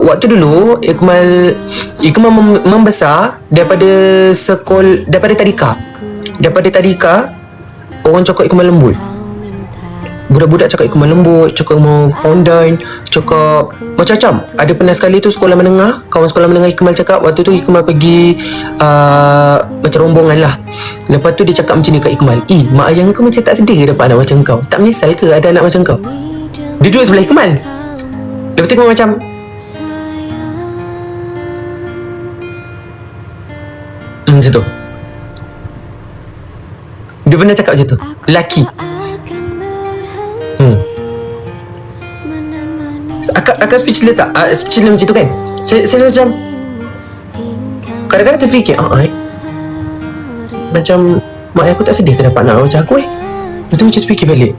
waktu dulu Ikmal membesar daripada tadika. Daripada tadika, orang cakap Ikmal lembut. Budak-budak cakap Ikmal lembut, cakap mau fondant, cakap macam-macam. Ada pernah sekali tu sekolah menengah, kawan sekolah menengah Ikmal cakap, waktu tu Ikmal pergi macam rombongan lah. Lepas tu dia cakap macam ni kat Ikmal, mak ayah kau macam tak sedih dapat anak macam kau. Tak menyesal ke ada anak macam kau? Dia duduk sebelah Ikmal. Lepas tu Ikmal macam, macam tu. Dia pernah cakap macam tu, lelaki. Akak speechless tak? Speechless macam tu kan? Saya macam kadang-kadang terfikir, macam mak ayah aku tak sedih ke dapat anak macam aku Lepas tu macam terfikir balik,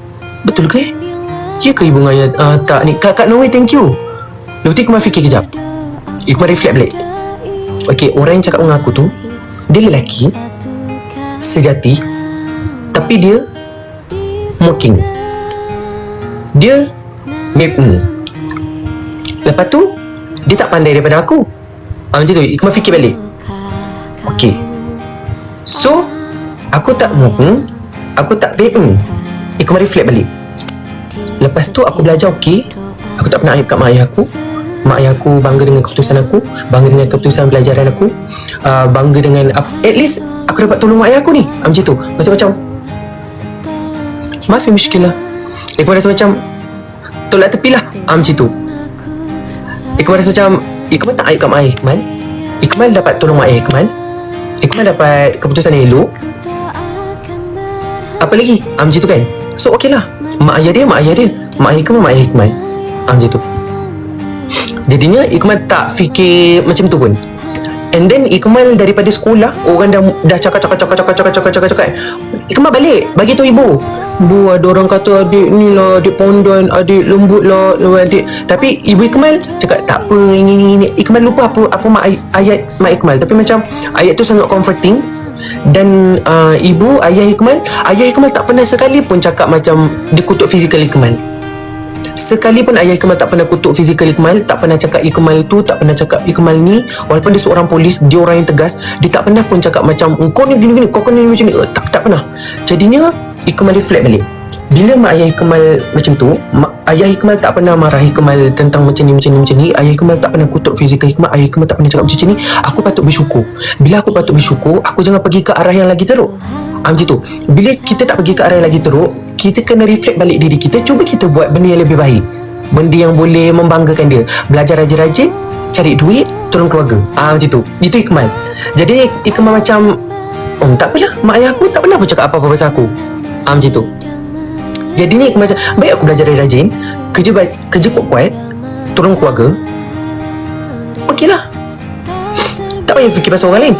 betul ke? Ya ke ibu dengan ayah tak ni? Kak Noe, thank you. Lepas tu Ikmal fikir kejap, Ikmal reflect balik. Okay, orang yang cakap dengan aku tu, dia lelaki sejati, tapi dia mocking. Dia lepas tu dia tak pandai daripada aku. Macam tu Ikmal fikir balik. Okay, so aku tak aku tak Ikmal reflect balik. Lepas tu aku belajar, okay, aku tak pernah aib kat mak ayah aku. Mak ayah aku bangga dengan keputusan aku, bangga dengan keputusan pelajaran aku, bangga dengan at least aku dapat tolong mak ayah aku ni. Macam tu. Macam maaf ya muskilah. Ikmal rasa macam tolak tepi lah. Macam tu. Ikmal rasa macam Ikmal tak aib kat mak ayah Ikmal. Ikmal dapat tolong mak ayah Ikmal. Ikmal dapat keputusan yang elok. Apa lagi? Macam tu kan. So okey lah, mak ayah dia, mak ayah Ikmal, macam tu. Jadinya Ikmal tak fikir macam tu pun. And then Ikmal daripada sekolah, orang dah cakap Ikmal balik bagi tahu ibu, Bu, ada orang kata adik ni lah, adik pondan, adik lembut lah, adik. Tapi ibu Ikmal cakap tak apa, ini. Ikmal lupa apa ayat mak Ikmal. Tapi macam ayat tu sangat comforting. Dan ayah Ikmal tak pernah sekali pun cakap macam dia kutuk fizikal Ikmal. Sekali pun ayah Ikmal tak pernah kutuk fizikal Ikmal, tak pernah cakap Ikmal tu, tak pernah cakap Ikmal ni. Walaupun dia seorang polis, dia orang yang tegas, dia tak pernah pun cakap macam kau ni gini, kau ni macam ni. Tak pernah. Jadinya Ikmal reflect balik. Bila mak ayah Ikmal macam tu, ayah Ikmal tak pernah marah Ikmal tentang macam ni. Ayah Ikmal tak pernah kutuk fizikal Ikmal. Ayah Ikmal tak pernah cakap macam ni. Aku patut bersyukur. Bila aku patut bersyukur, aku jangan pergi ke arah yang lagi teruk. Macam tu. Bila kita tak pergi ke arah yang lagi teruk, kita kena reflect balik diri kita. Cuba kita buat benda yang lebih baik, benda yang boleh membanggakan dia. Belajar rajin-rajin, cari duit, tolong keluarga. Macam tu. Itu Ikmal. Jadi Ikmal macam tak apalah, mak ayah aku tak pernah pun cakap apa-apa pasal aku. Macam tu. Jadi ni macam baik aku belajar rajin, kerja kuat-kuat, tolong keluarga. Okey lah. Tak payah fikir pasal orang lain.